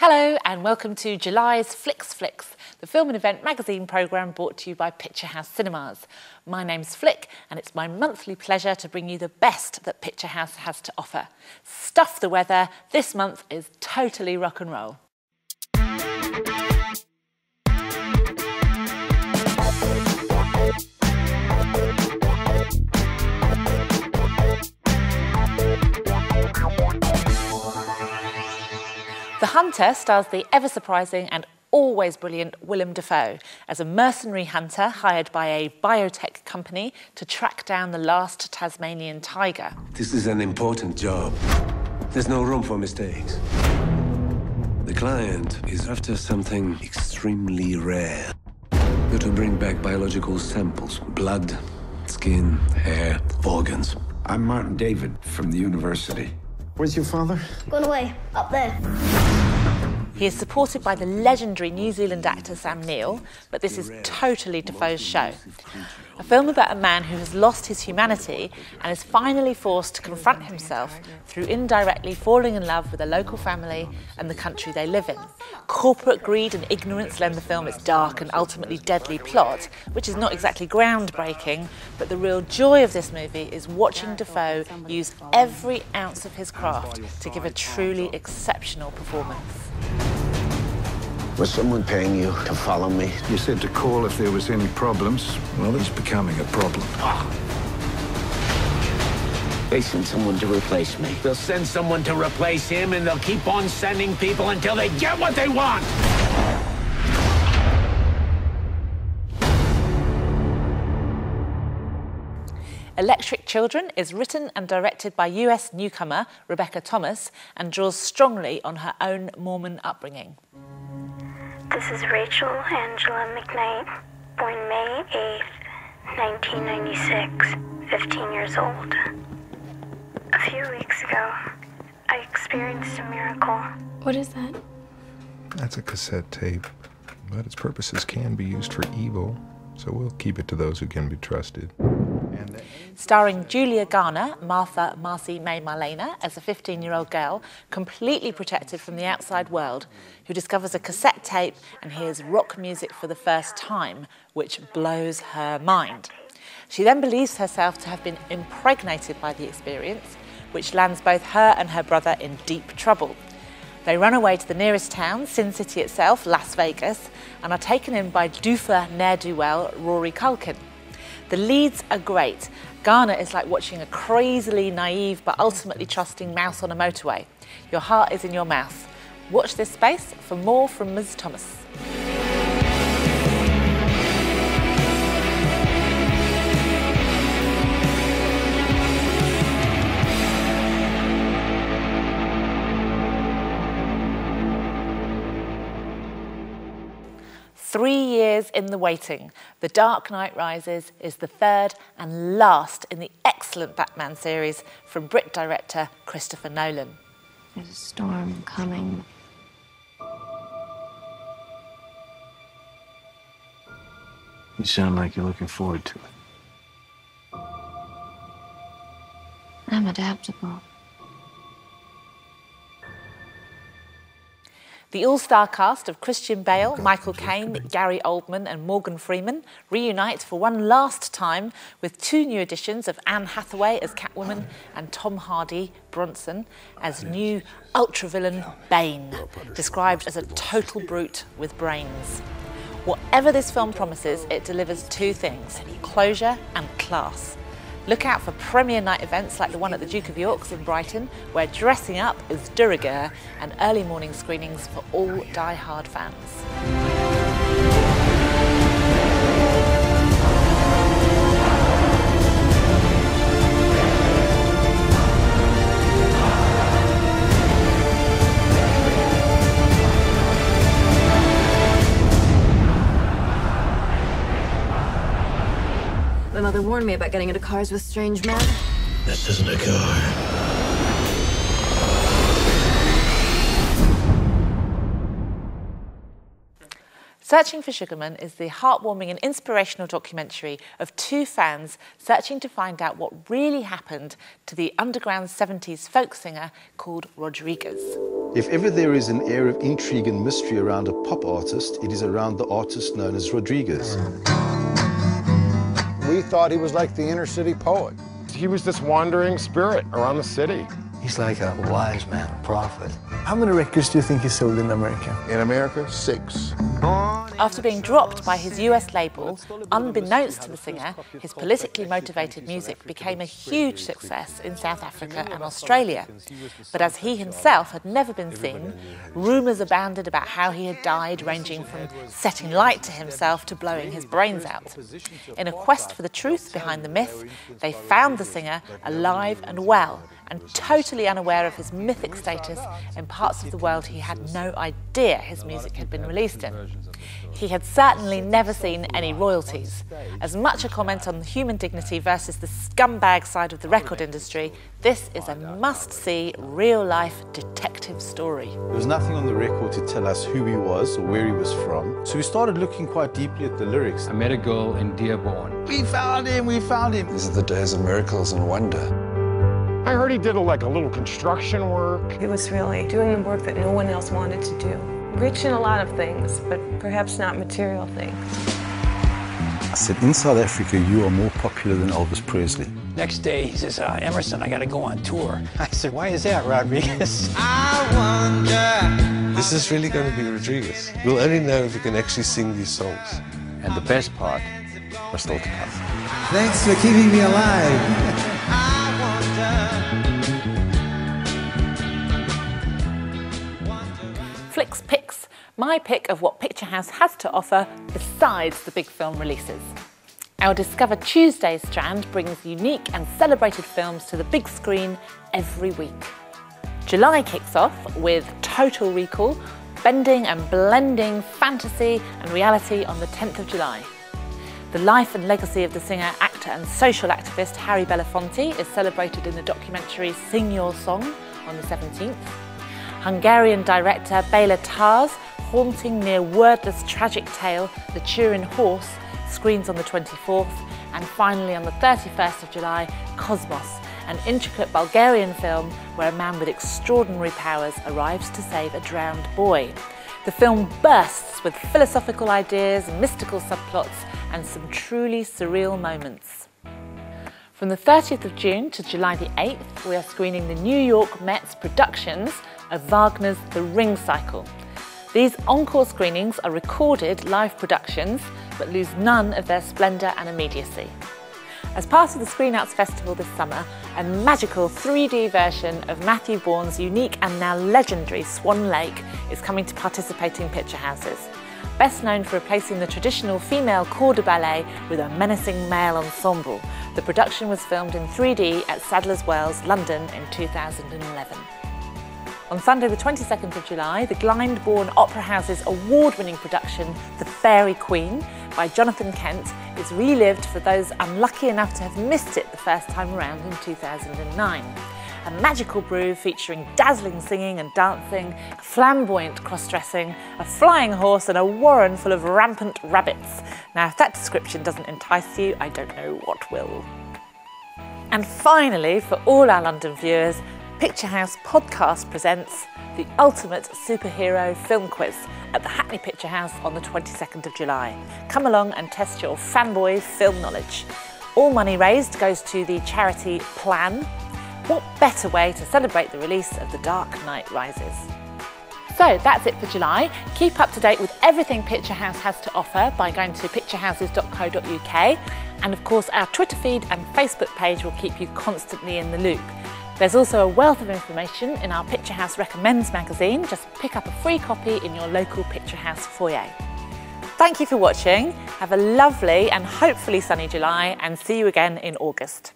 Hello and welcome to July's Flicks, the film and event magazine programme brought to you by Picturehouse Cinemas. My name's Flick and it's my monthly pleasure to bring you the best that Picturehouse has to offer. Stuff the weather, this month is totally rock and roll. The Hunter stars the ever-surprising and always brilliant Willem Dafoe as a mercenary hunter hired by a biotech company to track down the last Tasmanian tiger. This is an important job. There's no room for mistakes. The client is after something extremely rare. You're to bring back biological samples, blood, skin, hair, organs. I'm Martin David from the university. Where's your father? Gone away, up there. He is supported by the legendary New Zealand actor Sam Neill, but this is totally Dafoe's show. A film about a man who has lost his humanity and is finally forced to confront himself through indirectly falling in love with a local family and the country they live in. Corporate greed and ignorance lend the film its dark and ultimately deadly plot, which is not exactly groundbreaking, but the real joy of this movie is watching Dafoe use every ounce of his craft to give a truly exceptional performance. Was someone paying you to follow me? You said to call if there was any problems. Well, it's becoming a problem. They sent someone to replace me. They'll send someone to replace him, and they'll keep on sending people until they get what they want. Electric Children is written and directed by US newcomer Rebecca Thomas and draws strongly on her own Mormon upbringing. This is Rachel Angela McKnight, born May 8th, 1996, 15 years old. A few weeks ago, I experienced a miracle. What is that? That's a cassette tape, but its purposes can be used for evil, so we'll keep it to those who can be trusted. Starring Julia Garner, Martha Marcy May Marlena, as a 15-year-old girl, completely protected from the outside world, who discovers a cassette tape and hears rock music for the first time, which blows her mind. She then believes herself to have been impregnated by the experience, which lands both her and her brother in deep trouble. They run away to the nearest town, Sin City itself, Las Vegas, and are taken in by doofer ne'er-do-well Rory Culkin. The leads are great. Garner is like watching a crazily naive but ultimately trusting mouse on a motorway. Your heart is in your mouth. Watch this space for more from Ms. Thomas. "3 years in the waiting, The Dark Knight Rises is the third and last in the excellent Batman series from Brit director Christopher Nolan. There's a storm coming. You sound like you're looking forward to it. I'm adaptable. The all-star cast of Christian Bale, Michael Caine, Gary Oldman and Morgan Freeman reunite for one last time with two new additions of Anne Hathaway as Catwoman and Tom Hardy, Bronson, as new ultra-villain Bane, described as a total brute with brains. Whatever this film promises, it delivers two things: closure and class. Look out for premiere night events like the one at the Duke of York's in Brighton, where dressing up is de rigueur, and early morning screenings for all die-hard fans. My mother warned me about getting into cars with strange men. This isn't a car. Searching for Sugarman is the heartwarming and inspirational documentary of two fans searching to find out what really happened to the underground 70s folk singer called Rodriguez. If ever there is an air of intrigue and mystery around a pop artist, it is around the artist known as Rodriguez. We thought he was like the inner city poet. He was this wandering spirit around the city. He's like a wise man, a prophet. How many records do you think he sold in America? In America, 6. After being dropped by his US label, unbeknownst to the singer, his politically motivated music became a huge success in South Africa and Australia. But as he himself had never been seen, rumours abounded about how he had died, ranging from setting light to himself to blowing his brains out. In a quest for the truth behind the myth, they found the singer alive and well, and totally unaware of his mythic status in parts of the world he had no idea his music had been released in. He had certainly never seen any royalties. As much a comment on human dignity versus the scumbag side of the record industry, this is a must-see, real-life detective story. There was nothing on the record to tell us who he was or where he was from, so we started looking quite deeply at the lyrics. I met a girl in Dearborn. We found him, we found him. These are the days of miracles and wonder. I heard he did like a little construction work. He was really doing the work that no one else wanted to do. Rich in a lot of things, but perhaps not material things. I said, in South Africa, you are more popular than Elvis Presley. Next day, he says, Emerson, I got to go on tour. I said, why is that, Rodriguez? This is really going to be Rodriguez. We'll only know if we can actually sing these songs. And the best part was still to come. Thanks for keeping me alive. Flicks Picks, my pick of what Picturehouse has to offer besides the big film releases. Our Discover Tuesday strand brings unique and celebrated films to the big screen every week. July kicks off with Total Recall, bending and blending fantasy and reality on the 10th of July. The life and legacy of the singer, actor and social activist Harry Belafonte is celebrated in the documentary Sing Your Song on the 17th. Hungarian director Béla Tarr's haunting, near-wordless tragic tale, The Turin Horse, screens on the 24th. And finally on the 31st of July, Cosmos, an intricate Bulgarian film where a man with extraordinary powers arrives to save a drowned boy. The film bursts with philosophical ideas, mystical subplots, and some truly surreal moments. From the 30th of June to July the 8th, we are screening the New York Met's productions of Wagner's The Ring Cycle. These encore screenings are recorded live productions, but lose none of their splendour and immediacy. As part of the Screen Arts Festival this summer, a magical 3D version of Matthew Bourne's unique and now legendary Swan Lake is coming to participating picture houses. Best known for replacing the traditional female corps de ballet with a menacing male ensemble, the production was filmed in 3D at Sadler's Wells, London in 2011. On Sunday the 22nd of July, the Glyndebourne Opera House's award-winning production, The Fairy Queen, by Jonathan Kent, is relived for those unlucky enough to have missed it the first time around in 2009. A magical brew featuring dazzling singing and dancing, flamboyant cross-dressing, a flying horse and a warren full of rampant rabbits. Now, if that description doesn't entice you, I don't know what will. And finally, for all our London viewers, Picturehouse Podcast presents the ultimate superhero film quiz at the Hackney Picture House on the 22nd of July. Come along and test your fanboy film knowledge. All money raised goes to the charity Plan. What better way to celebrate the release of The Dark Knight Rises? So that's it for July. Keep up to date with everything Picturehouse has to offer by going to picturehouses.co.uk. And of course, our Twitter feed and Facebook page will keep you constantly in the loop. There's also a wealth of information in our Picturehouse Recommends magazine. Just pick up a free copy in your local Picturehouse foyer. Thank you for watching. Have a lovely and hopefully sunny July, and see you again in August.